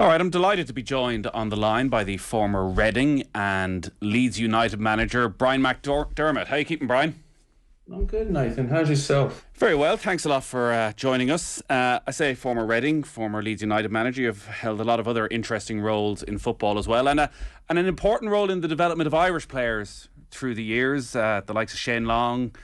All right, I'm delighted to be joined on the line by the former Reading and Leeds United manager, Brian McDermott. How are you keeping, Brian? I'm good, Nathan. How's yourself? Very well. Thanks a lot for joining us. I say former Reading, former Leeds United manager. You've held a lot of other interesting roles in football as well, and an important role in the development of Irish players through the years, the likes of Shane Long,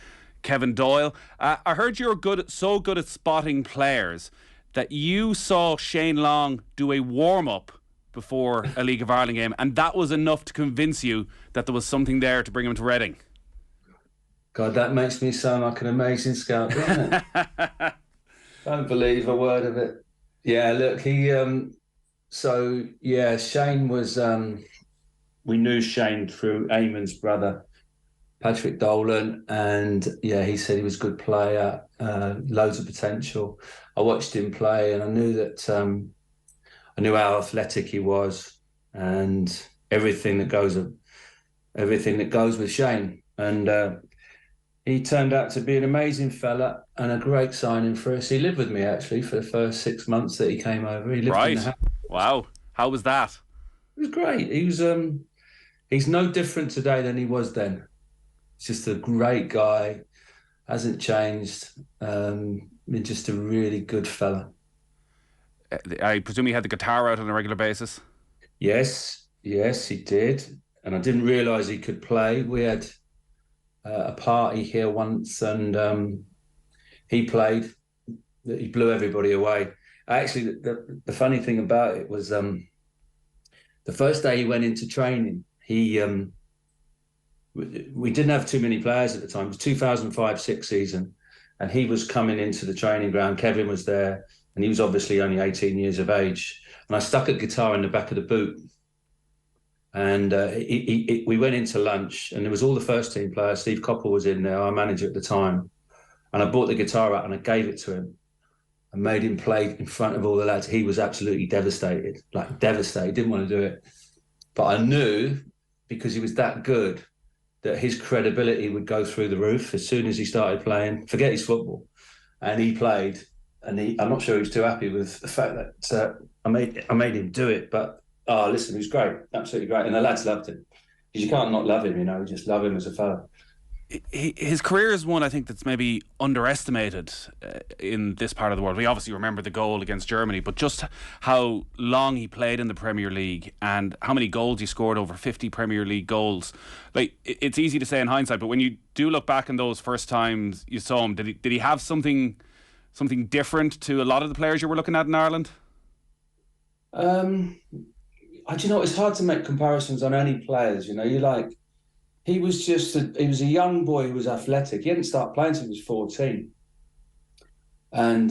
Kevin Doyle. I heard you're so good at spotting players that you saw Shane Long do a warm-up before a League of Ireland game, and that was enough to convince you that there was something there to bring him to Reading. God, that makes me sound like an amazing scout, doesn't it? Don't believe a word of it. Yeah, look, Shane was, we knew Shane through Eamon's brother, Patrick Doyle, and he said he was a good player, loads of potential. I watched him play, and I knew that I knew how athletic he was, and everything that goes with Shane. And he turned out to be an amazing fella and a great signing for us. He lived with me actually for the first 6 months that he came over. He lived in the house. Wow, how was that? It was great. He was he's no different today than he was then. He's just a great guy, hasn't changed. Just a really good fella. I presume he had the guitar out on a regular basis? Yes, he did. And I didn't realise he could play. We had a party here once, and he played. He blew everybody away. Actually, the funny thing about it was the first day he went into training, we didn't have too many players at the time. It was 2005-06 season, and he was coming into the training ground. Kevin was there, and he was obviously only 18 years of age. And I stuck a guitar in the back of the boot. And we went into lunch, and there was all the first team players. Steve Coppell was in there, our manager at the time. And I brought the guitar out and I gave it to him and made him play in front of all the lads. He was absolutely devastated, didn't want to do it. But I knew, because he was that good, that his credibility would go through the roof as soon as he started playing. Forget his football. And he played, and I'm not sure he was too happy with the fact that I made him do it. But listen, he was great, absolutely great. And the lads loved him. Because you can't not love him, you just love him as a fella. His career is one, I think, that's maybe underestimated in this part of the world. We obviously remember the goal against Germany, but just how long he played in the Premier League and how many goals he scored, over 50 Premier League goals. It's easy to say in hindsight, but when you do look back in those first times you saw him, did he have something different to a lot of the players you were looking at in Ireland? It's hard to make comparisons on any players. He was a young boy who was athletic. He didn't start playing until he was 14. And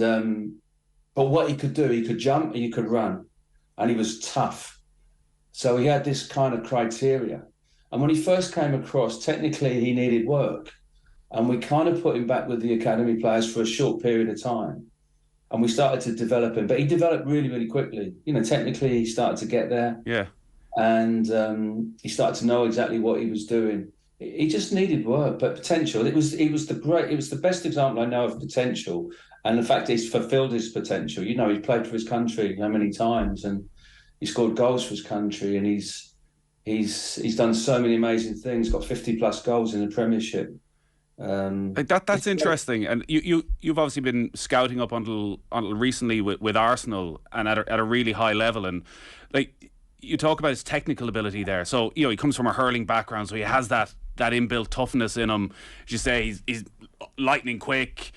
but what he could do, he could jump, he could run, and he was tough. So he had this kind of criteria. And when he first came across, technically he needed work, and we kind of put him back with the academy players for a short period of time. And we started to develop him, but he developed really, really quickly. Technically he started to get there. Yeah. And he started to know exactly what he was doing. He just needed work, but potential. It was the best example I know of potential, and the fact he's fulfilled his potential. He played for his country how many times, and he scored goals for his country, and he's done so many amazing things. Got 50+ goals in the Premiership. That's interesting. And you've obviously been scouting up until recently with Arsenal, and at a really high level, and you talk about his technical ability there. So he comes from a hurling background, so he has that inbuilt toughness in him. As you say, he's lightning quick.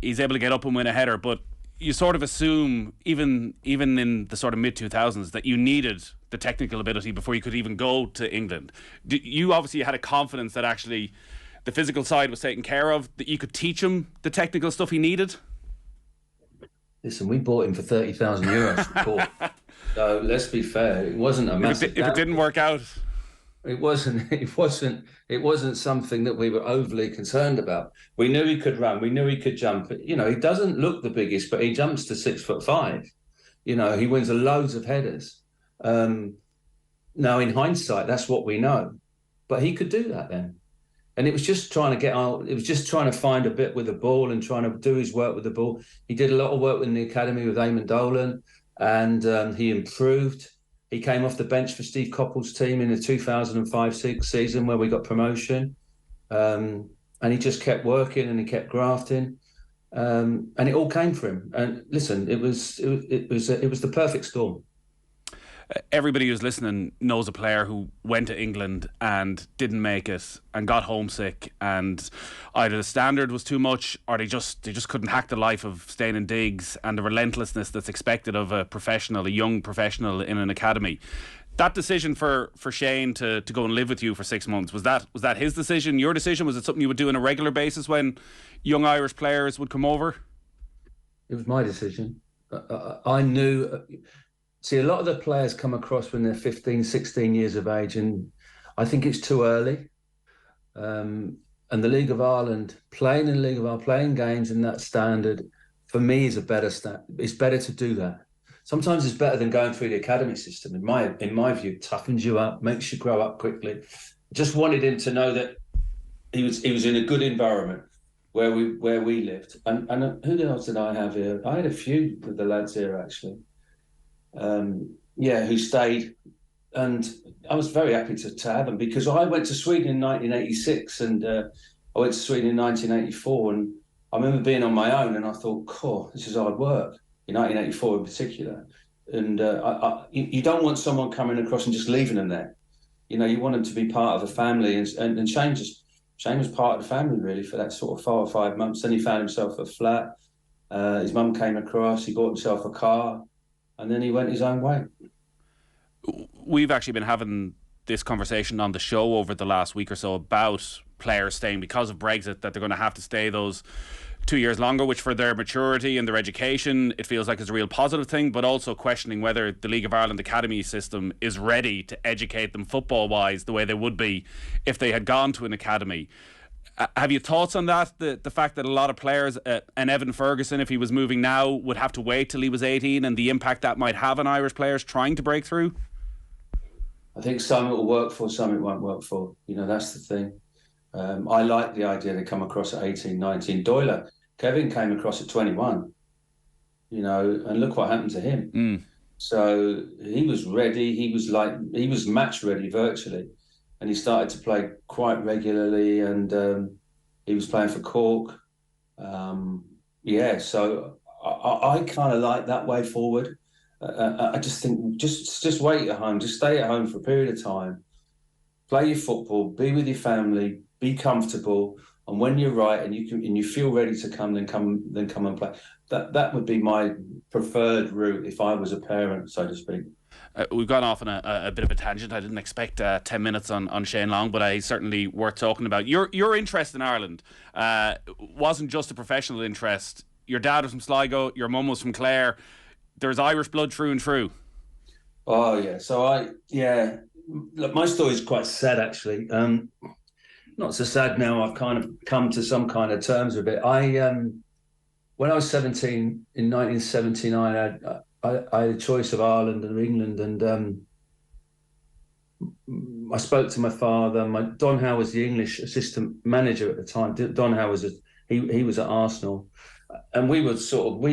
He's able to get up and win a header, but you sort of assume, even in the sort of mid-2000s, that you needed the technical ability before you could even go to England. You obviously had a confidence that actually the physical side was taken care of, that you could teach him the technical stuff he needed? Listen, we bought him for €30,000. So let's be fair. It wasn't a massive. If it didn't work out, it wasn't something that we were overly concerned about. We knew he could run. We knew he could jump. He doesn't look the biggest, but he jumps to 6'5". He wins loads of headers. Now, in hindsight, that's what we know. But he could do that then. And it was just trying to get out. It was just trying to find a bit with the ball and trying to do his work with the ball. He did a lot of work in the academy with Eamon Doyle. and he improved. He came off the bench for Steve Coppell's team in the 2005-6 season where we got promotion, and he just kept working and he kept grafting, and it all came for him. And listen, it was the perfect storm. Everybody who's listening knows a player who went to England and didn't make it and got homesick, and either the standard was too much or they just couldn't hack the life of staying in digs and the relentlessness that's expected of a young professional in an academy. That decision for Shane to go and live with you for 6 months, was that his decision, your decision? Was it something you would do on a regular basis when young Irish players would come over? It was my decision. I knew. See, a lot of the players come across when they're 15, 16 years of age, and I think it's too early. And the League of Ireland, playing in the League of Ireland, playing games in that standard, for me is a better it's better to do that. Sometimes it's better than going through the academy system. In my view, toughens you up, makes you grow up quickly. Just wanted him to know that he was in a good environment where we lived. And who else did I have here? I had a few of the lads here actually. Who stayed, and I was very happy to have them, because I went to Sweden in 1986 and I went to Sweden in 1984, and I remember being on my own and I thought, cool, this is hard work, in 1984 in particular. And you don't want someone coming across and just leaving them there. You know, you want them to be part of a family, and Shane was part of the family really for that sort of 4 or 5 months. Then he found himself a flat, his mum came across, he bought himself a car, and then he went his own way. We've actually been having this conversation on the show over the last week or so about players staying because of Brexit, that they're going to have to stay those 2 years longer, which for their maturity and their education, it feels like it's a real positive thing, but also questioning whether the League of Ireland academy system is ready to educate them football-wise the way they would be if they had gone to an academy. Have you thoughts on that? The fact that a lot of players, and Evan Ferguson, if he was moving now, would have to wait till he was 18, and the impact that might have on Irish players trying to break through? I think some it will work for, some it won't work for. You know, that's the thing. I like the idea they come across at 18, 19. Doyle, Kevin came across at 21, you know, and look what happened to him. So he was ready. He was match ready virtually. And he started to play quite regularly, and he was playing for Cork. So I kind of like that way forward. I just think just wait at home, just stay at home for a period of time, play your football, be with your family, be comfortable, and when you're right and you feel ready to come, then come and play. That would be my preferred route if I was a parent, so to speak. We've gone off on a bit of a tangent. I didn't expect 10 minutes on Shane Long, but it's certainly worth talking about. Your interest in Ireland wasn't just a professional interest. Your dad was from Sligo, your mum was from Clare. There's Irish blood through and through. Oh, yeah. So look, my story is quite sad, actually. Not so sad now. I've kind of come to some kind of terms with it. When I was 17, in 1979, I had a choice of Ireland and England, and I spoke to my father. Don Howe was the English assistant manager at the time. Don Howe was he was at Arsenal, and he sort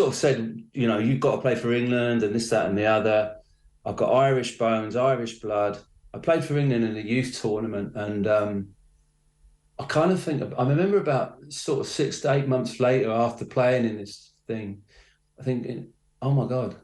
of said, you know, you've got to play for England and this, that, and the other. I've got Irish bones, Irish blood. I played for England in a youth tournament, and I kind of think I remember about sort of 6 to 8 months later, after playing in this thing, I think, oh my God,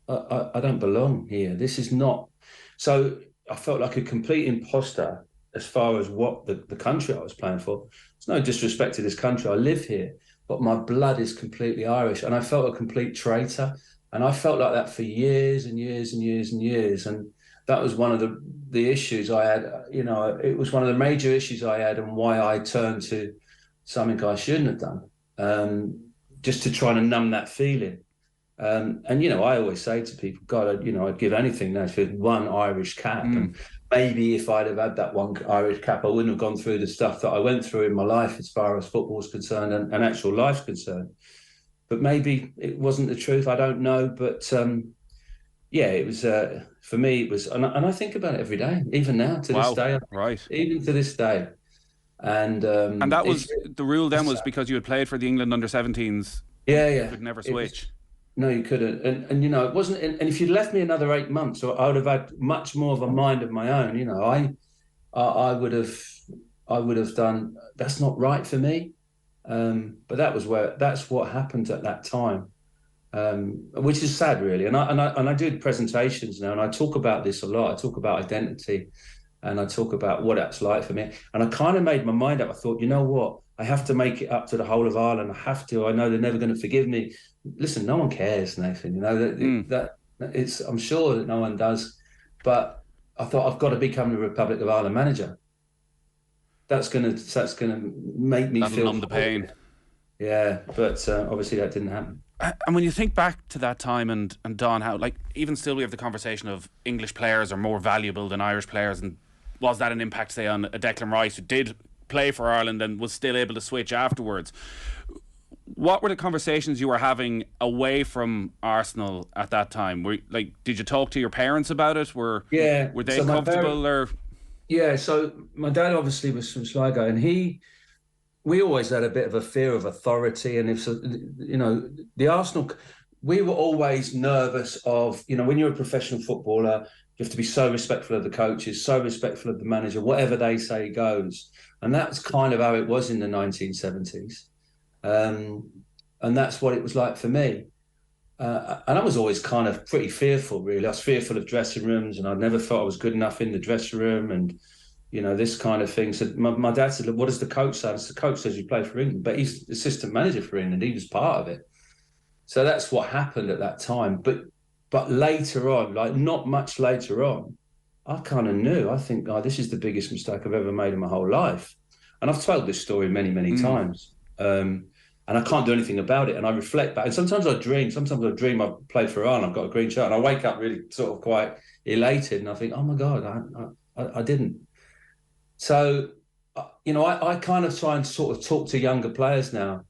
I don't belong here. This is not. So I felt like a complete imposter as far as what the country I was playing for. It's no disrespect to this country. I live here, but my blood is completely Irish, and I felt a complete traitor. And I felt like that for years and years and years and years. And that was one of the issues I had. You know, it was one of the major issues I had, and why I turned to something I shouldn't have done. Just to try to numb that feeling. And, you know, I always say to people, God, I'd give anything now for one Irish cap. And maybe if I'd have had that one Irish cap, I wouldn't have gone through the stuff that I went through in my life as far as football's concerned and actual life's concerned. But maybe it wasn't the truth. I don't know. But, it was, for me, it was, and I think about it every day, even now, to this day. Right. Even to this day. And that was the rule then, was because you had played for the England under-17s. Yeah. You could never switch. No, you couldn't. And you know, it wasn't. And if you'd left me another 8 months, or I would have had much more of a mind of my own. You know, I would have done. That's not right for me. But that's what happened at that time, which is sad, really. And I do presentations now, and I talk about this a lot. I talk about identity, and I talk about what that's like for me. And I kind of made my mind up. I thought, you know what? I have to make it up to the whole of Ireland. I have to. I know they're never going to forgive me. Listen, no one cares, Nathan. You know that it's. I'm sure that no one does. But I thought I've got to become the Republic of Ireland manager. That's gonna make me That'll feel numb the pain. Yeah, but obviously that didn't happen. And when you think back to that time, and Don, how, like, even still we have the conversation of English players are more valuable than Irish players, and was that an impact, say, on a Declan Rice who did play for Ireland and was still able to switch afterwards? What were the conversations you were having away from Arsenal at that time? Did you talk to your parents about it? Were they comfortable or? Yeah, so my dad obviously was from Sligo, and we always had a bit of a fear of authority. And if, you know, the Arsenal, we were always nervous of, you know, when you're a professional footballer, you have to be so respectful of the coaches, so respectful of the manager, whatever they say goes. And that's kind of how it was in the 1970s. And that's what it was like for me. And I was always kind of pretty fearful, really. I was fearful of dressing rooms, and I never thought I was good enough in the dressing room, and, you know, this kind of thing. So my dad said, look, what does the coach say? The coach says you play for England, but he's assistant manager for England. He was part of it. So that's what happened at that time. But later on, like not much later on, I kind of knew. I think, this is the biggest mistake I've ever made in my whole life. And I've told this story many, many times. And I can't do anything about it. And I reflect back. And sometimes I dream I've played for Ireland, I've got a green shirt, and I wake up really sort of quite elated. And I think, oh my God, I didn't. So, you know, I kind of try and sort of talk to younger players now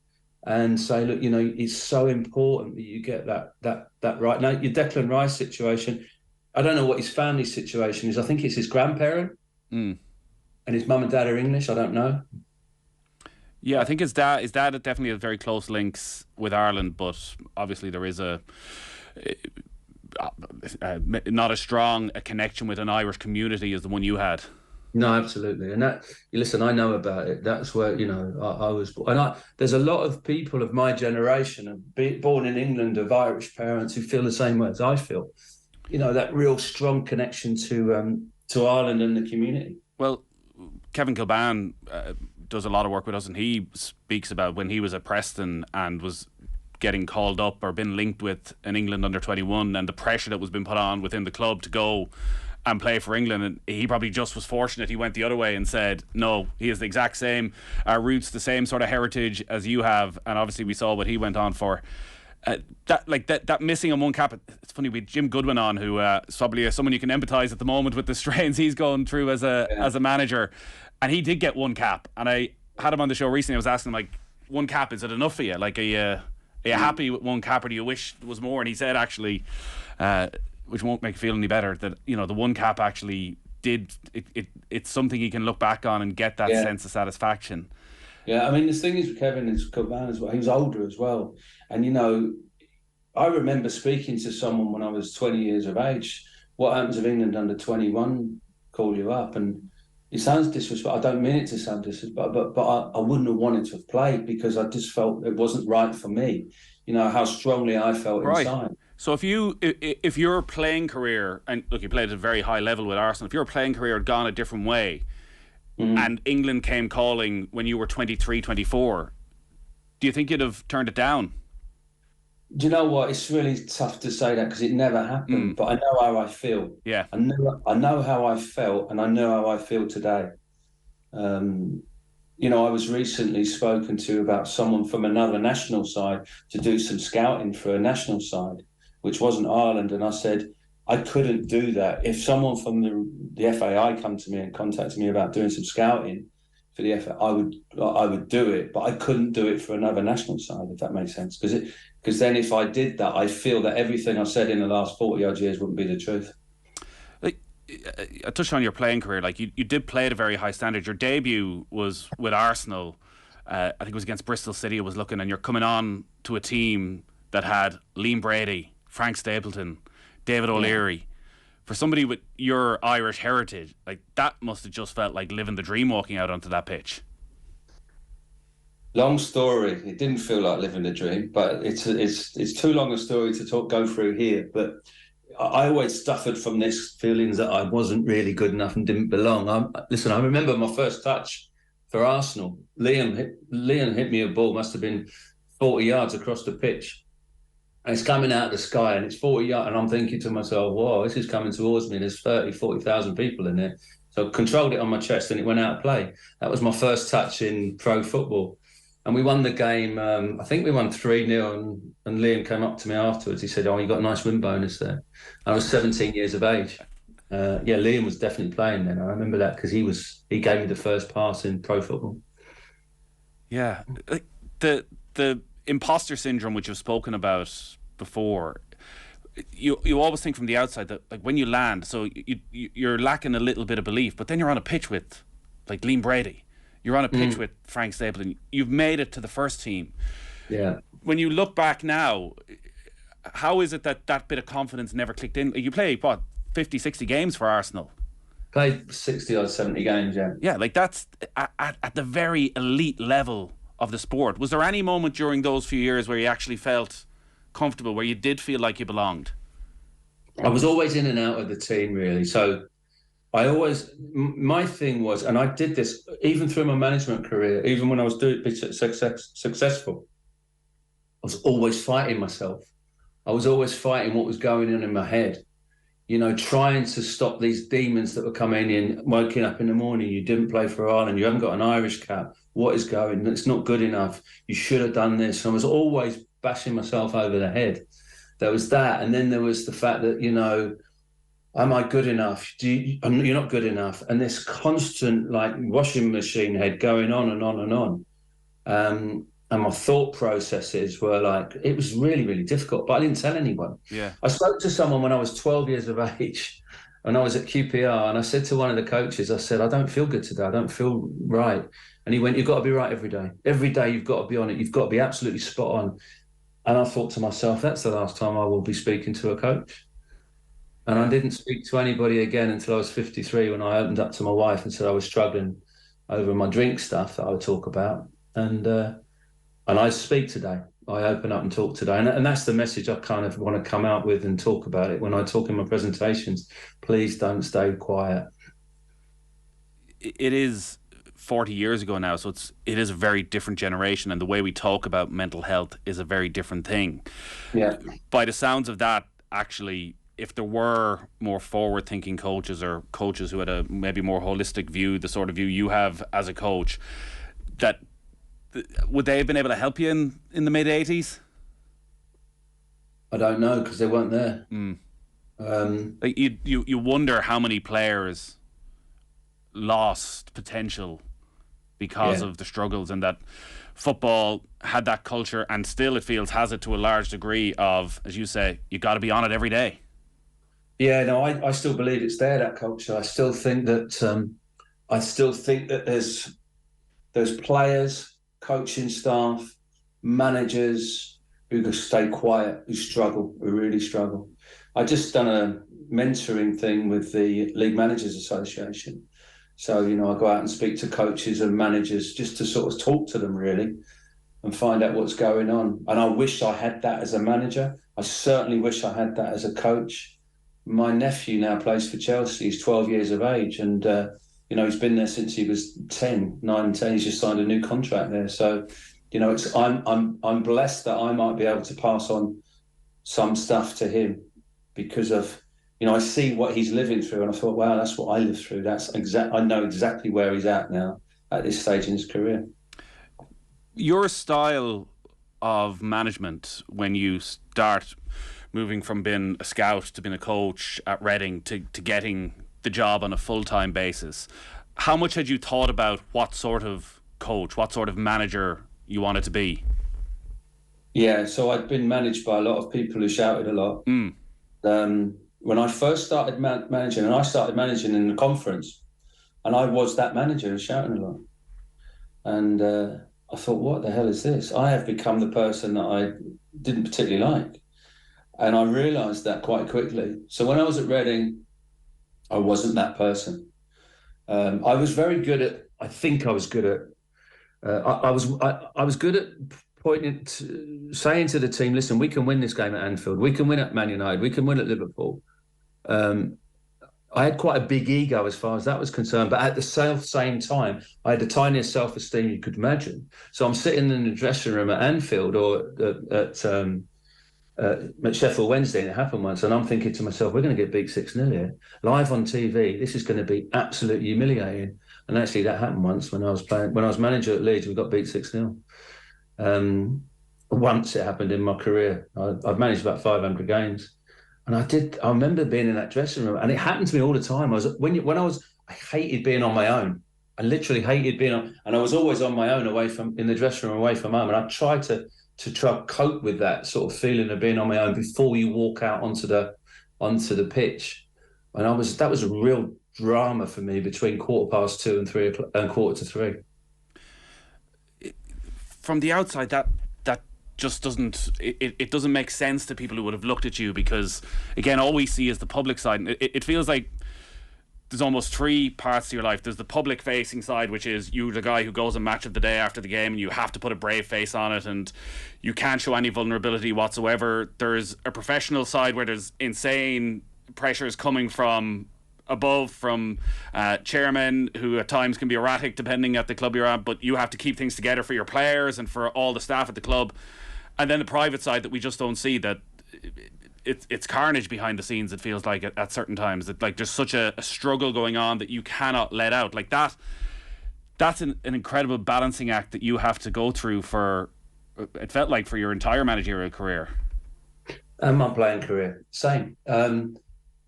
and say, look, you know, it's so important that you get that right. Now, your Declan Rice situation, I don't know what his family situation is. I think it's his grandparent and his mum and dad are English. I don't know. Yeah, I think his dad definitely has very close links with Ireland, but obviously there is not as strong a connection with an Irish community as the one you had. No, absolutely. And listen, I know about it. That's where, you know, I was, and there's a lot of people of my generation, born in England, of Irish parents, who feel the same way as I feel. You know, that real strong connection to Ireland and the community. Well, Kevin Kilban does a lot of work with us, and he speaks about when he was at Preston and was getting called up or been linked with an England under-21, and the pressure that was being put on within the club to go and play for England. And he probably just was fortunate he went the other way and said, no, he has the exact same roots, the same sort of heritage as you have. And obviously we saw what he went on for. That missing on one cap. It's funny, we had Jim Goodwin on, who is probably someone you can empathise at the moment with the strains he's going through as a manager, and he did get one cap. And I had him on the show recently. I was asking him, like, one cap, is it enough for you? Like, are you happy with one cap, or do you wish there was more? And he said, actually, which won't make you feel any better, that, you know, the one cap actually did it's something he can look back on and get that sense of satisfaction. Yeah, I mean, the thing is with Kevin is Kilban as well. He was older as well. And, you know, I remember speaking to someone when I was 20 years of age. What happens if England under 21 call you up? And it sounds disrespectful. I don't mean it to sound disrespectful, but I wouldn't have wanted to have played, because I just felt it wasn't right for me. You know, how strongly I felt inside. So if your playing career, and look, you played at a very high level with Arsenal, if your playing career had gone a different way, and England came calling when you were 23, 24, do you think you'd have turned it down? Do you know what? It's really tough to say that, because it never happened. But I know how I feel. Yeah, I know how I felt, and I know how I feel today. You know, I was recently spoken to about someone from another national side to do some scouting for a national side, which wasn't Ireland, and I said I couldn't do that. If someone from the FAI come to me and contacted me about doing some scouting for the FAI, I would do it, but I couldn't do it for another national side, if that makes sense. Because then if I did that, I feel that everything I've said in the last 40-odd years wouldn't be the truth. Like, I touched on your playing career. Like, you did play at a very high standard. Your debut was with Arsenal. I think it was against Bristol City. It was looking, and you're coming on to a team that had Liam Brady, Frank Stapleton, David O'Leary. For somebody with your Irish heritage, like that must have just felt like living the dream walking out onto that pitch. Long story. It didn't feel like living the dream, but it's too long a story to go through here. But I always suffered from this feelings that I wasn't really good enough and didn't belong. I remember my first touch for Arsenal. Liam hit me a ball, must have been 40 yards across the pitch. And it's coming out of the sky and it's 40 yards. And I'm thinking to myself, whoa, this is coming towards me. There's 30, 40,000 people in there. So I controlled it on my chest and it went out of play. That was my first touch in pro football. And we won the game. I think we won 3-0. And Liam came up to me afterwards. He said, you got a nice win bonus there. I was 17 years of age. Liam was definitely playing then. I remember that because he gave me the first pass in pro football. Yeah. The imposter syndrome, which you've spoken about before, you always think from the outside that like when you land, so you're lacking a little bit of belief, but then you're on a pitch with like Liam Brady, you're on a pitch with Frank Stapleton, you've made it to the first team. Yeah. When you look back now, how is it that bit of confidence never clicked in? You play 50, 60 games for Arsenal. Played 60 or 70 games, yeah. Yeah, like that's at the very elite level of the sport. Was there any moment during those few years where you actually felt comfortable, where you did feel like you belonged? I was always in and out of the team, really. So my thing was, and I did this even through my management career, even when I was successful, I was always fighting myself. I was always fighting what was going on in my head. Trying to stop these demons that were coming in, waking up in the morning, you didn't play for Ireland, you haven't got an Irish cap, what is going, it's not good enough, you should have done this. And I was always bashing myself over the head. There was that, and then there was the fact that, am I good enough? You're not good enough. And this constant, like, washing machine head going on and on and on. And my thought processes were like, it was really, really difficult, but I didn't tell anyone. Yeah. I spoke to someone when I was 12 years of age and I was at QPR, and I said to one of the coaches, I said, I don't feel good today. I don't feel right. And he went, you've got to be right every day. Every day you've got to be on it. You've got to be absolutely spot on. And I thought to myself, that's the last time I will be speaking to a coach. And I didn't speak to anybody again until I was 53, when I opened up to my wife and said I was struggling over my drink stuff that I would talk about. And I speak today. I open up and talk today. And that's the message I kind of want to come out with and talk about it when I talk in my presentations. Please don't stay quiet. It is 40 years ago now, so it is a very different generation, and the way we talk about mental health is a very different thing. Yeah. By the sounds of that, actually, if there were more forward-thinking coaches, or coaches who had a maybe more holistic view, the sort of view you have as a coach, that would they have been able to help you in the mid-80s? I don't know, because they weren't there. Like you wonder how many players lost potential because of the struggles, and that football had that culture, and still it feels has it to a large degree of, as you say, you got to be on it every day. Yeah, no, I still believe it's there, that culture. I still think that there's players, coaching staff, managers who stay quiet, who really struggle. I just done a mentoring thing with the League Managers Association. So, I go out and speak to coaches and managers just to sort of talk to them, really, and find out what's going on. And I wish I had that as a manager. I certainly wish I had that as a coach. My nephew now plays for Chelsea. He's 12 years of age, and he's been there since he was 9 and 10. He's just signed a new contract there. So, I'm blessed that I might be able to pass on some stuff to him because of, I see what he's living through, and I thought, wow, that's what I lived through. I know exactly where he's at now at this stage in his career. Your style of management, when you start moving from being a scout to being a coach at Reading to getting the job on a full-time basis, how much had you thought about what sort of coach, what sort of manager you wanted to be? Yeah, so I'd been managed by a lot of people who shouted a lot. When I first started managing, and I started managing in the conference, and I was that manager who was shouting a lot. And I thought, what the hell is this? I have become the person that I didn't particularly like. And I realised that quite quickly. So when I was at Reading, I wasn't that person. I was very good at, I think I was good at, I was good at saying to the team, listen, we can win this game at Anfield. We can win at Man United. We can win at Liverpool. I had quite a big ego as far as that was concerned, but at the same time, I had the tiniest self-esteem you could imagine. So I'm sitting in the dressing room at Anfield or at Sheffield Wednesday, and it happened once, and I'm thinking to myself, we're going to get beat 6-0 here, live on TV. This is going to be absolutely humiliating. And actually, that happened once when I was manager at Leeds. We got beat 6-0. Once it happened in my career. I've managed about 500 games. And I remember being in that dressing room, and it happened to me all the time. I hated being on my own. I literally hated being on, and I was always on my own in the dressing room, away from home. And I tried to cope with that sort of feeling of being on my own before you walk out onto the pitch. And that was a real drama for me between 2:15 and 3:00 and 2:45. From the outside, that just doesn't make sense to people who would have looked at you, because again, all we see is the public side, and it feels like there's almost three parts to your life. There's the public facing side, which is you, the guy who goes and match of the day after the game, and you have to put a brave face on it and you can't show any vulnerability whatsoever. There's a professional side where there's insane pressures coming from above, from chairmen who at times can be erratic depending at the club you're at, but you have to keep things together for your players and for all the staff at the club. And then the private side that we just don't see, that it's carnage behind the scenes. It feels like at certain times that like there's such a struggle going on that you cannot let out. Like that's an incredible balancing act that you have to go through for, it felt like, for your entire managerial career. And my playing career, same.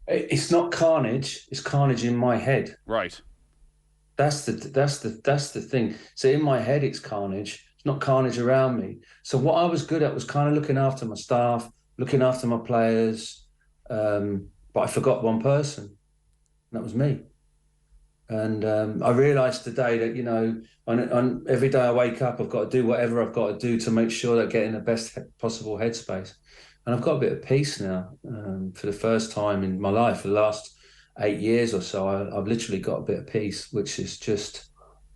It's not carnage; it's carnage in my head. Right. That's the thing. So in my head, it's carnage. It's not carnage around me. So what I was good at was kind of looking after my staff, looking after my players. But I forgot one person, and that was me. And I realised today that, you know, on every day I wake up, I've got to do whatever I've got to do to make sure that I get in the best possible headspace. And I've got a bit of peace now. For the first time in my life, for the last 8 years or so, I've literally got a bit of peace, which is just,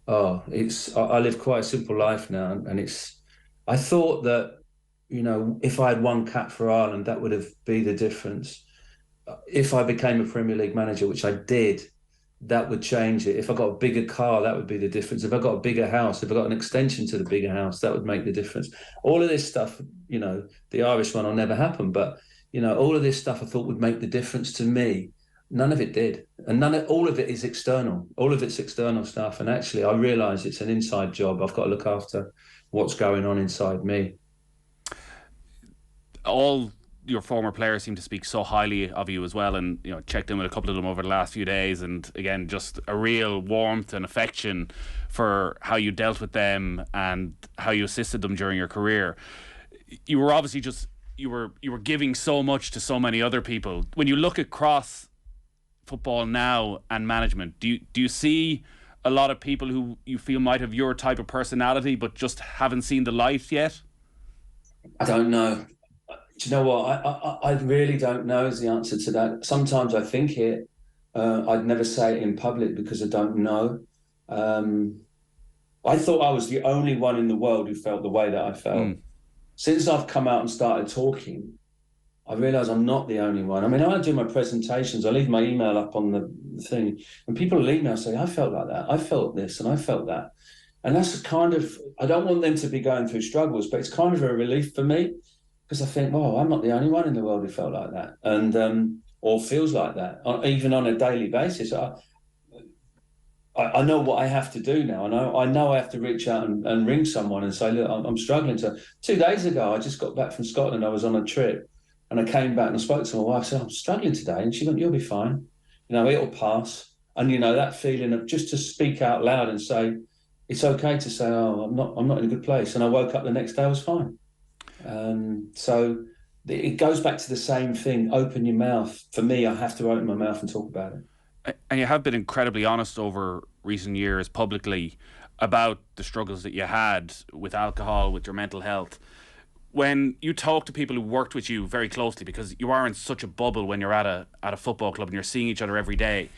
I live quite a simple life now. And I thought that, you know, if I had one cap for Ireland, that would have been the difference. If I became a Premier League manager, which I did, that would change it. If I got a bigger car, that would be the difference. If I got a bigger house, if I got an extension to the bigger house, that would make the difference. All of this stuff, you know, the Irish one will never happen, but, you know, all of this stuff I thought would make the difference to me. None of it did. And all of it is external. All of it's external stuff. And actually, I realise it's an inside job. I've got to look after what's going on inside me. All your former players seem to speak so highly of you as well, and you know, checked in with a couple of them over the last few days, and again, just a real warmth and affection for how you dealt with them and how you assisted them during your career. You were obviously you were giving so much to so many other people. When you look across football now and management, do you see a lot of people who you feel might have your type of personality but just haven't seen the light yet? I don't know. Do you know what? I really don't know is the answer to that. Sometimes I think it. I'd never say it in public because I don't know. I thought I was the only one in the world who felt the way that I felt. Since I've come out and started talking, I realise I'm not the only one. I mean, I do my presentations, I leave my email up on the thing, and people will email say, I felt like that, I felt this, and I felt that. And that's kind of, I don't want them to be going through struggles, but it's kind of a relief for me, because I think, well, I'm not the only one in the world who felt like that, and or feels like that, even on a daily basis. I know what I have to do now. I know I have to reach out and ring someone and say, look, I'm struggling. 2 days ago, I just got back from Scotland. I was on a trip, and I came back and I spoke to my wife. I said, I'm struggling today, and she went, you'll be fine. You know, it'll pass. And you know, that feeling of just to speak out loud and say, it's okay to say, oh, I'm not in a good place. And I woke up the next day, I was fine. So it goes back to the same thing. Open your mouth. For me, I have to open my mouth and talk about it. And you have been incredibly honest over recent years publicly about the struggles that you had with alcohol, with your mental health. When you talk to people who worked with you very closely, because you are in such a bubble when you're at a football club and you're seeing each other every day,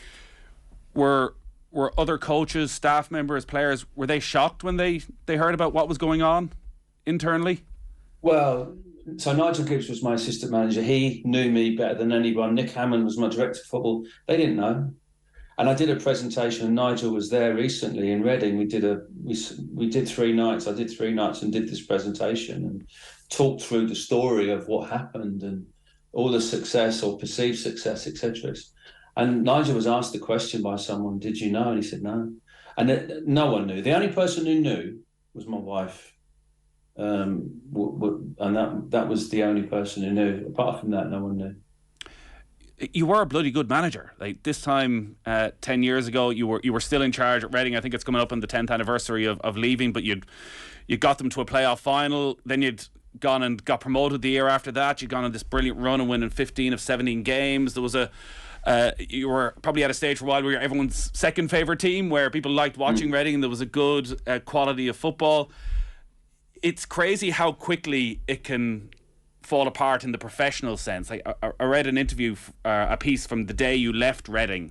were other coaches, staff members, players, were they shocked when they heard about what was going on internally? Well, so Nigel Gibbs was my assistant manager. He knew me better than anyone. Nick Hammond was my director of football. They didn't know. And I did a presentation, and Nigel was there recently in Reading. We did 3 nights. I did 3 nights and did this presentation and talked through the story of what happened and all the success or perceived success, etc. And Nigel was asked the question by someone, "Did you know?" And he said no. And no one knew. The only person who knew was my wife. And that was the only person who knew. Apart from that, no one knew. You were a bloody good manager. Like this time, 10 years ago, you were still in charge at Reading. I think it's coming up on the 10th anniversary of leaving, but you got them to a playoff final. Then you'd gone and got promoted the year after that. You'd gone on this brilliant run and winning 15 of 17 games. There was you were probably at a stage for a while where you're everyone's second favourite team, where people liked watching Reading and there was a good quality of football. It's crazy how quickly it can fall apart in the professional sense. Like I read an interview, a piece from the day you left Reading,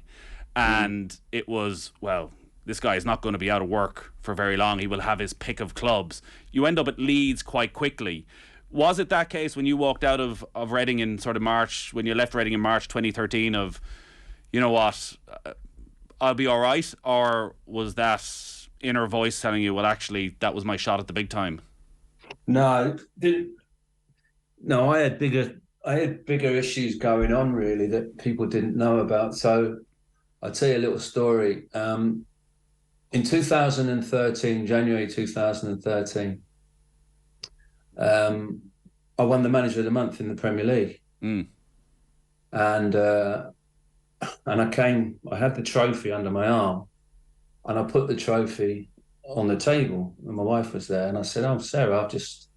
and it was, well, this guy is not going to be out of work for very long. He will have his pick of clubs. You end up at Leeds quite quickly. Was it that case when you walked out of Reading in sort of March, when you left Reading in March 2013, of, you know what, I'll be all right? Or was that inner voice telling you, well, actually, that was my shot at the big time? No, I had bigger issues going on, really, that people didn't know about. So I'll tell you a little story. In 2013, January 2013, I won the Manager of the Month in the Premier League. And I had the trophy under my arm, and I put the trophy on the table, and my wife was there, and I said, "Oh, Sarah, I've just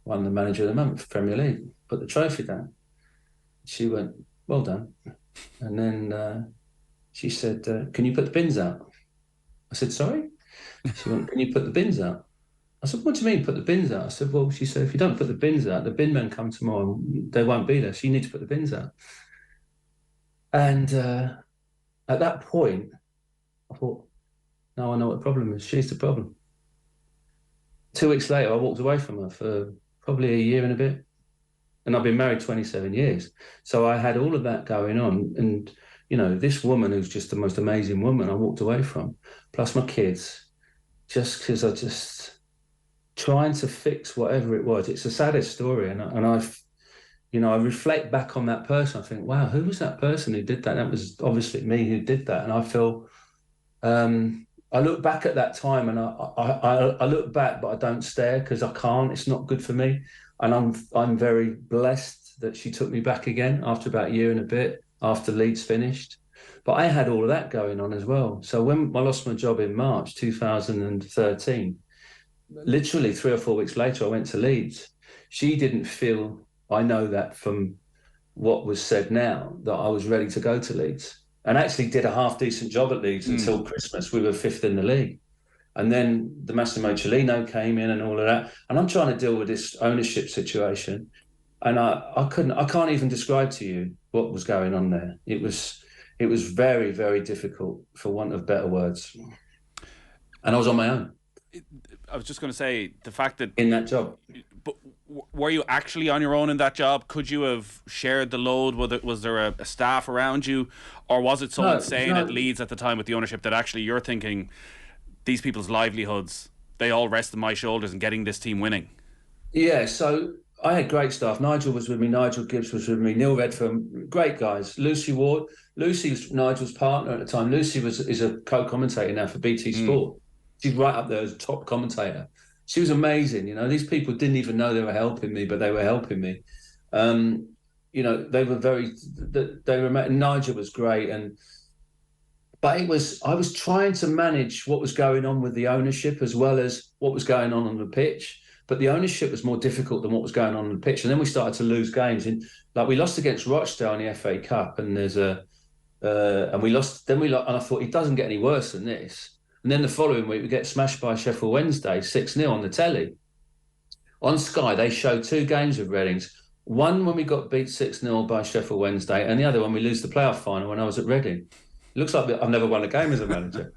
won the Manager of the Month, Premier League. Put the trophy down." She went, "Well done." And then she said, "Can you put the bins out?" I said, "Sorry?" She went, "Can you put the bins out?" I said, "What do you mean put the bins out?" I said, "Well," she said, "if you don't put the bins out, the bin men come tomorrow and they won't be there. So you need to put the bins out." And at that point, I thought, now I know what the problem is. She's the problem. 2 weeks later, I walked away from her for probably a year and a bit. And I've been married 27 years. So I had all of that going on. And, you know, this woman who's just the most amazing woman I walked away from, plus my kids, just because I just trying to fix whatever it was. It's the saddest story. And I've, you know, I reflect back on that person. I think, wow, who was that person who did that? That was obviously me who did that. And I feel, I look back at that time, and I look back, but I don't stare, because I can't. It's not good for me. And I'm very blessed that she took me back again after about a year and a bit after Leeds finished. But I had all of that going on as well. So when I lost my job in March 2013, literally 3 or 4 weeks later, I went to Leeds. She didn't feel, I know that from what was said now, that I was ready to go to Leeds. And actually did a half-decent job at Leeds until Christmas. We were 5th in the league. And then the Massimo Cellino came in and all of that. And I'm trying to deal with this ownership situation. And I can't even describe to you what was going on there. It was very, very difficult, for want of better words. And I was on my own. I was just going to say, the fact that... in that job. But were you actually on your own in that job? Could you have shared the load? Was there a staff around you? Or was it so insane at Leeds at the time with the ownership that actually you're thinking, these people's livelihoods, they all rest on my shoulders and getting this team winning? Yeah, so I had great staff. Nigel was with me. Nigel Gibbs was with me. Neil Redfern, great guys. Lucy Ward. Lucy was Nigel's partner at the time. Lucy is a co-commentator now for BT Sport. She's right up there as a top commentator. She was amazing. You know, these people didn't even know they were helping me, but they were helping me. You know, they were Nigel was great. But I was trying to manage what was going on with the ownership as well as what was going on the pitch. But the ownership was more difficult than what was going on the pitch. And then we started to lose games. And like, we lost against Rochdale in the FA Cup, and and we lost. And I thought, it doesn't get any worse than this. And then the following week, we get smashed by Sheffield Wednesday, 6-0 on the telly. On Sky, they show 2 games of Reading's. One when we got beat 6-0 by Sheffield Wednesday, and the other when we lose the playoff final when I was at Reading. It looks like I've never won a game as a manager.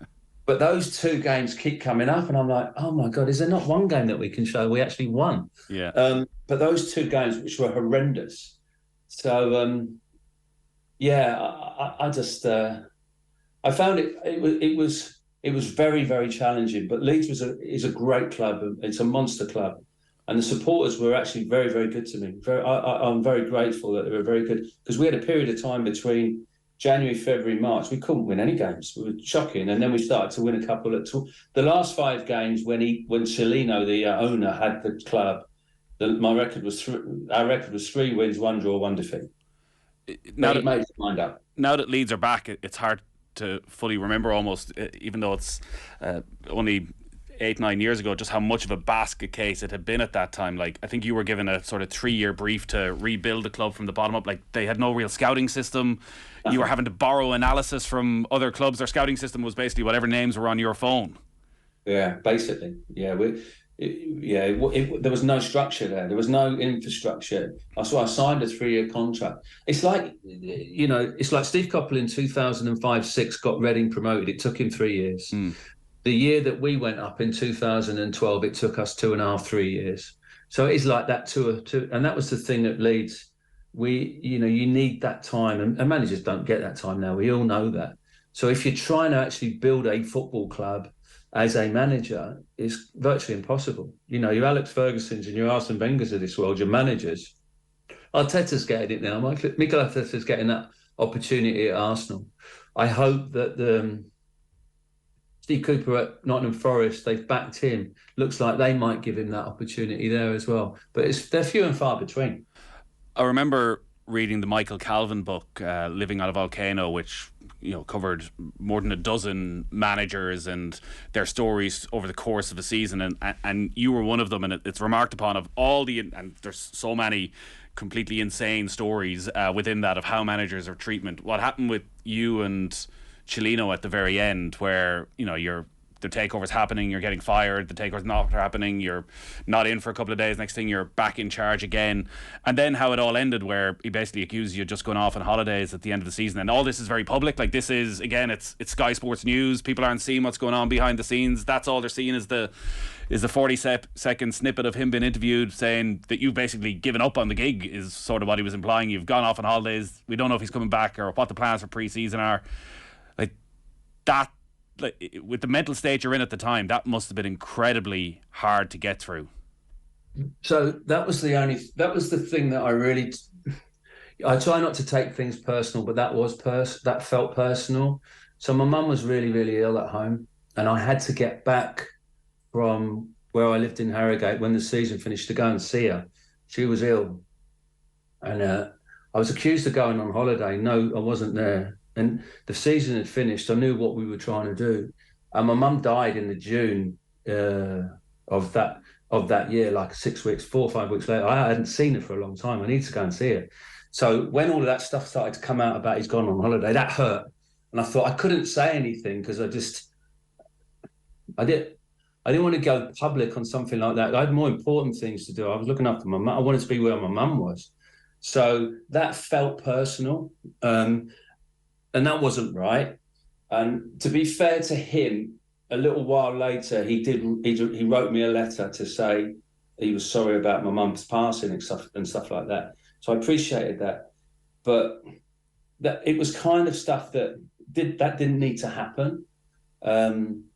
But those 2 games keep coming up, and I'm like, oh my God, is there not one game that we can show we actually won? Yeah. But those 2 games, which were horrendous. So, I just I found it was very, very challenging. But Leeds is a great club. It's a monster club, and the supporters were actually very, very good to me. I'm very grateful that they were very good, because we had a period of time between January, February, March, we couldn't win any games. We were shocking. And then we started to win a couple the last 5 games when Cellino, the owner, had the club. Our record was 3 wins, 1 draw, 1 defeat. Now that, made his mind up. Now that Leeds are back, it's hard to fully remember almost, even though it's only 8-9 years ago, just how much of a basket case it had been at that time. Like, I think you were given a sort of 3-year brief to rebuild the club from the bottom up. Like, they had no real scouting system. You were having to borrow analysis from other clubs. Their scouting system was basically whatever names were on your phone. Yeah, basically. Yeah, there was no structure there. There was no infrastructure. So I signed a 3-year contract. It's like, it's like Steve Coppell in 2005-06 got Reading promoted. It took him 3 years. The year that we went up in 2012, it took us 2.5, 3 years. So it is like that too. And that was the thing at Leeds. You need that time, and managers don't get that time now. We all know that. So if you're trying to actually build a football club as a manager, it's virtually impossible. Your Alex Fergusons and your Arsene Wengers of this world, your managers. Arteta's getting it now. Mikel Arteta's getting that opportunity at Arsenal. I hope that Steve Cooper at Nottingham Forest, they've backed him. Looks like they might give him that opportunity there as well. But they're few and far between. I remember reading the Michael Calvin book, Living on a Volcano, which covered more than a dozen managers and their stories over the course of a season, and you were one of them, and it's remarked upon of all and there's so many completely insane stories within that of how managers are treatment. What happened with you and Cellino at the very end, where the takeover's happening, you're getting fired, the takeover's not happening, you're not in for a couple of days, next thing you're back in charge again, and then how it all ended, where he basically accused you of just going off on holidays at the end of the season. And all this is very public. Like, this is, again, it's Sky Sports News. People aren't seeing what's going on behind the scenes. That's all they're seeing is the 40-second snippet of him being interviewed saying that you've basically given up on the gig, is sort of what he was implying. You've gone off on holidays, we don't know if he's coming back or what the plans for pre-season are. Like, that, with the mental state you're in at the time, that must have been incredibly hard to get through. So that was the thing that I try not to take things personal, but that felt personal. So my mum was really, really ill at home, and I had to get back from where I lived in Harrogate when the season finished to go and see her. She was ill, and I was accused of going on holiday. No, I wasn't there. And the season had finished. I knew what we were trying to do. And my mum died in the June of that year, like 6 weeks, 4 or 5 weeks later. I hadn't seen her for a long time. I need to go and see her. So when all of that stuff started to come out about he's gone on holiday, that hurt. And I thought I couldn't say anything because I didn't want to go public on something like that. I had more important things to do. I was looking after my mum. I wanted to be where my mum was. So that felt personal. And that wasn't right. And to be fair to him, a little while later, he wrote me a letter to say he was sorry about my mum's passing and stuff like that. So I appreciated that. But that it was kind of stuff that didn't need to happen.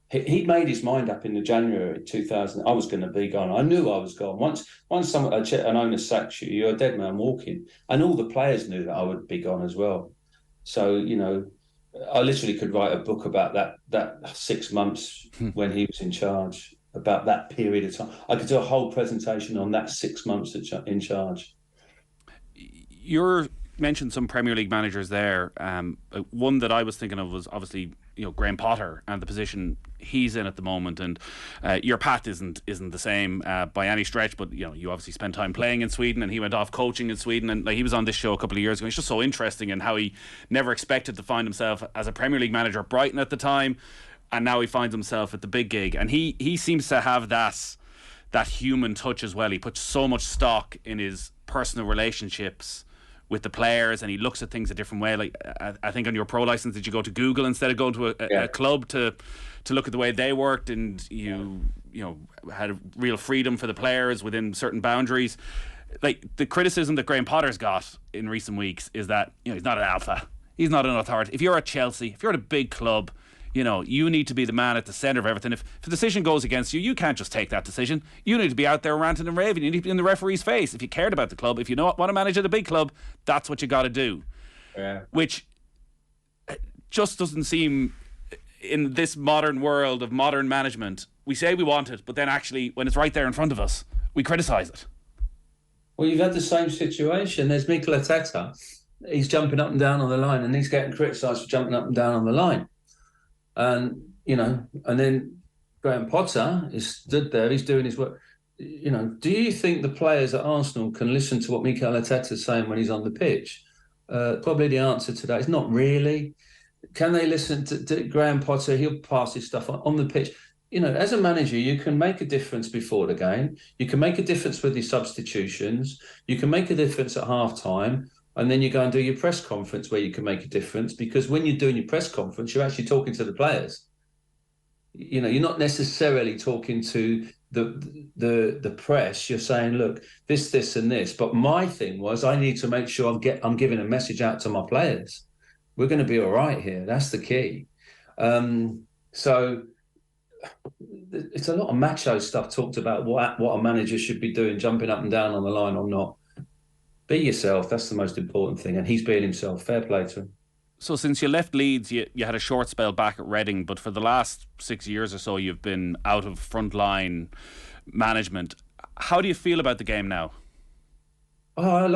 He made his mind up in the January 2000. I was going to be gone. I knew I was gone. Once an owner sacks you, you're a dead man walking. And all the players knew that I would be gone as well. So, I literally could write a book about that 6 months when he was in charge, about that period of time. I could do a whole presentation on that 6 months in charge. You mentioned some Premier League managers there. One that I was thinking of was obviously Graham Potter and the position he's in at the moment, and your path isn't the same by any stretch, but you obviously spent time playing in Sweden, and he went off coaching in Sweden, and he was on this show a couple of years ago. It's just so interesting in how he never expected to find himself as a Premier League manager at Brighton at the time, and now he finds himself at the big gig. And he seems to have that human touch as well. He puts so much stock in his personal relationships with the players, and he looks at things a different way. Like I think on your pro license, did you go to Google instead of going to a club to look at the way they worked, and you had real freedom for the players within certain boundaries? Like, the criticism that Graham Potter's got in recent weeks is that he's not an alpha, he's not an authority. If you're at Chelsea, if you're at a big club, you need to be the man at the centre of everything. If the decision goes against you, you can't just take that decision. You need to be out there ranting and raving. You need to be in the referee's face. If you cared about the club, if you want to manage at a big club, that's what you got to do. Yeah. Which just doesn't seem, in this modern world of modern management, we say we want it, but then actually, when it's right there in front of us, we criticise it. Well, you've had the same situation. There's Mikel Arteta. He's jumping up and down on the line, and he's getting criticised for jumping up and down on the line. And then Graham Potter is stood there, he's doing his work. Do you think the players at Arsenal can listen to what Mikel Arteta is saying when he's on the pitch? Probably the answer to that is not really. Can they listen to Graham Potter? He'll pass his stuff on the pitch. As a manager, you can make a difference before the game. You can make a difference with your substitutions. You can make a difference at half-time. And then you go and do your press conference where you can make a difference, because when you're doing your press conference, you're actually talking to the players. You're not necessarily talking to the press. You're saying, look, this and this. But my thing was, I need to make sure I'm giving a message out to my players. We're going to be all right here. That's the key. So it's a lot of macho stuff talked about what a manager should be doing, jumping up and down on the line or not. Be yourself. That's the most important thing. And he's being himself. Fair play to him. So since you left Leeds, you had a short spell back at Reading, but for the last 6 years or so, you've been out of frontline management. How do you feel about the game now? Oh, I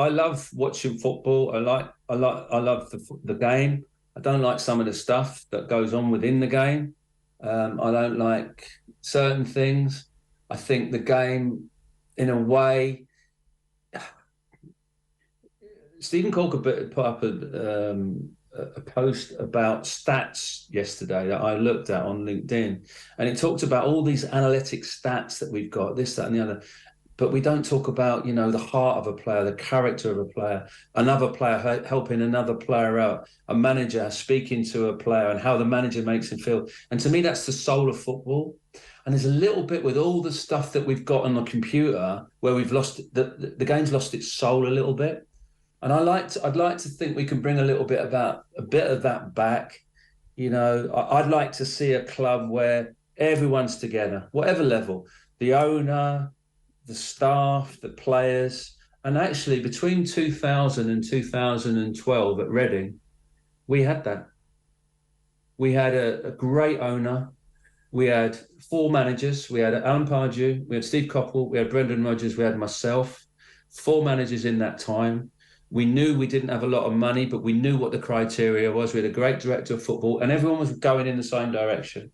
love watching football. I love the game. I don't like some of the stuff that goes on within the game. I don't like certain things. I think the game, in a way, Stephen Corker put up a post about stats yesterday that I looked at on LinkedIn, and it talked about all these analytic stats that we've got, this, that, and the other. But we don't talk about, the heart of a player, the character of a player, another player helping another player out, a manager speaking to a player and how the manager makes him feel. And to me, that's the soul of football. And there's a little bit with all the stuff that we've got on the computer where we've lost, the game's lost its soul a little bit. And I'd like to think we can bring a bit of that back. I'd like to see a club where everyone's together, whatever level, the owner, the staff, the players. And actually, between 2000 and 2012 at Reading, we had that. We had a great owner. We had 4 managers. We had Alan Pardew, we had Steve Coppell, we had Brendan Rodgers, we had myself. 4 managers in that time. We knew we didn't have a lot of money, but we knew what the criteria was. We had a great director of football, and everyone was going in the same direction.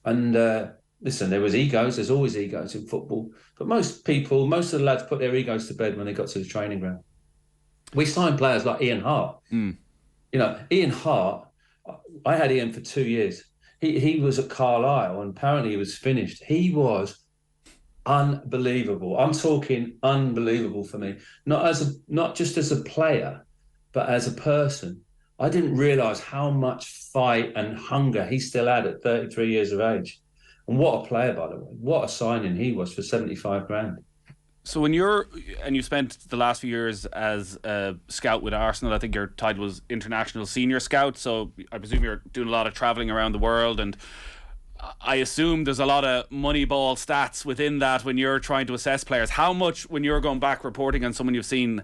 And listen, there was egos. There's always egos in football. But most of the lads put their egos to bed when they got to the training ground. We signed players like Ian Hart. Ian Hart, I had Ian for 2 years. He was at Carlisle, and apparently he was finished. He was unbelievable. I'm talking unbelievable for me. Not just as a player, but as a person. I didn't realise how much fight and hunger he still had at 33 years of age. And what a player, by the way. What a signing he was for 75 grand. So when you spent the last few years as a scout with Arsenal, I think your title was International Senior Scout, so I presume you're doing a lot of travelling around the world, and I assume there's a lot of Moneyball stats within that when you're trying to assess players. How much, when you're going back reporting on someone you've seen,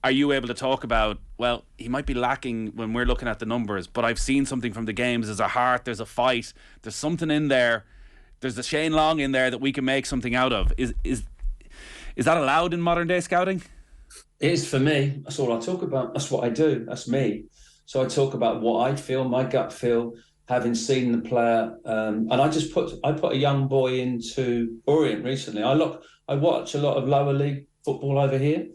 are you able to talk about, well, he might be lacking when we're looking at the numbers, but I've seen something from the games. There's a heart, there's a fight, there's something in there, there's a Shane Long in there that we can make something out of. Is that allowed in modern day scouting? It is for me. That's all I talk about. That's what I do. That's me. So I talk about what I feel, my gut feel, having seen the player. And I put a young boy into Orient recently. I watch a lot of lower league football over here.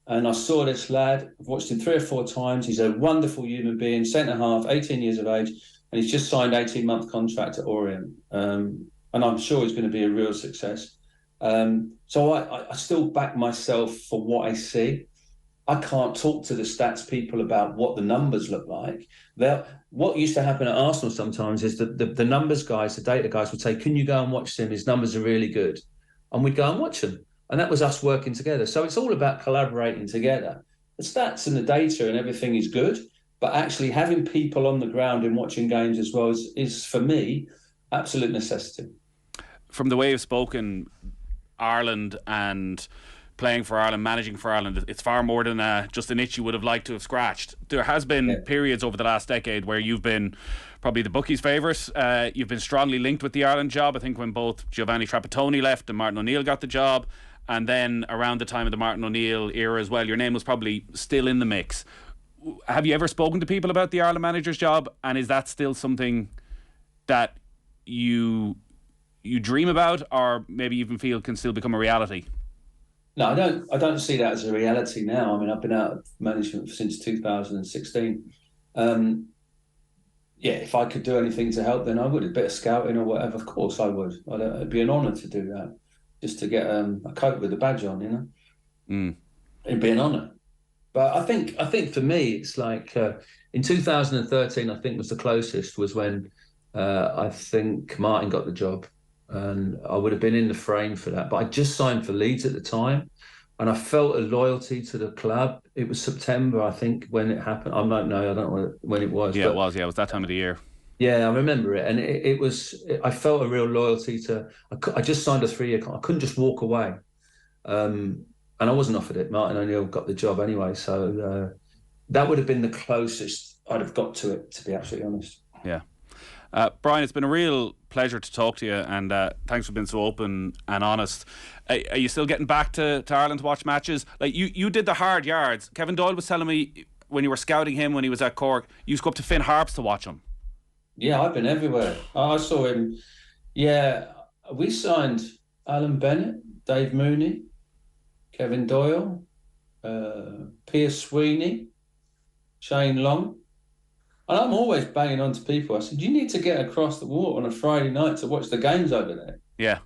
And I saw this lad. I've watched him 3 or 4 times. He's a wonderful human being, centre half, 18 years of age, and he's just signed 18-month contract at Orient. And I'm sure he's going to be a real success. So I still back myself for what I see. I can't talk to the stats people about what the numbers look like. What used to happen at Arsenal sometimes is that the numbers guys, the data guys would say, can you go and watch him? His numbers are really good. And we'd go and watch them. And that was us working together. So it's all about collaborating together. The stats and the data and everything is good, but actually having people on the ground and watching games as well is for me, absolute necessity. From the way you've spoken, Ireland and playing for Ireland, managing for Ireland, it's far more than just an itch you would have liked to have scratched. There has been periods over the last decade where you've been probably the bookies' favourite. You've been strongly linked with the Ireland job. I think when both Giovanni Trapattoni left and Martin O'Neill got the job, and then around the time of the Martin O'Neill era as well, your name was probably still in the mix. Have you ever spoken to people about the Ireland manager's job, and is that still something that you dream about, or maybe even feel can still become a reality? No, I don't see that as a reality now. I mean, I've been out of management since 2016. If I could do anything to help, then I would. A bit of scouting or whatever, of course I would. It'd be an honour to do that, just to get a coat with a badge on, you know. It'd be an honour. But I think for me, it's like in 2013, I think was the closest, was when I think Martin got the job. And I would have been in the frame for that. But I just signed for Leeds at the time, and I felt a loyalty to the club. It was September, I think, when it happened. I don't know when it was. Yeah, it was. Yeah, it was that time of the year. Yeah, I remember it. And it was, I felt a real loyalty to, I just signed a 3-year contract. I couldn't just walk away. And I wasn't offered it. Martin O'Neill got the job anyway. So that would have been the closest I'd have got to it, to be absolutely honest. Yeah. Brian, it's been a real pleasure to talk to you, and thanks for being so open and honest. Are you still getting back to Ireland to watch matches? Like you did the hard yards. Kevin Doyle was telling me when you were scouting him when he was at Cork, you used to go up to Finn Harps to watch him. Yeah, I've been everywhere. I saw him. Yeah, we signed Alan Bennett, Dave Mooney, Kevin Doyle, Piers Sweeney, Shane Long. And I'm always banging on to people. I said, you need to get across the water on a Friday night to watch the games over there. Yeah.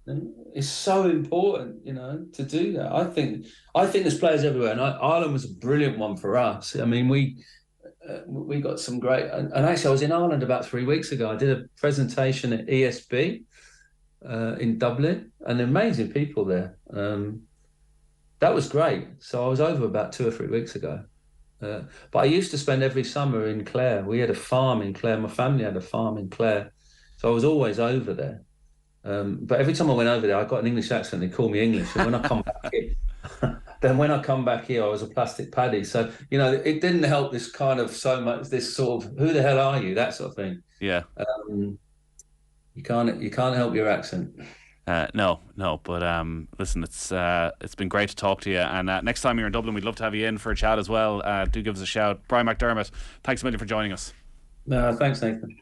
And it's so important, you know, to do that. I think there's players everywhere. And Ireland was a brilliant one for us. I mean, we got some great... And actually, I was in Ireland about 3 weeks ago. I did a presentation at ESB in Dublin, and amazing people there. That was great. So I was over about 2 or 3 weeks ago. But I used to spend every summer in Clare. We had a farm in Clare. My family had a farm in Clare. So I was always over there. But every time I went over there, I got an English accent. They called me English. And when I come back here, I was a plastic paddy. So, you know, it didn't help this kind of so much, this sort of, who the hell are you? That sort of thing. Yeah. You can't help your accent. No, but listen, it's been great to talk to you, and next time you're in Dublin, we'd love to have you in for a chat as well. Do give us a shout. Brian McDermott, thanks a million for joining us. Thanks, Nathan.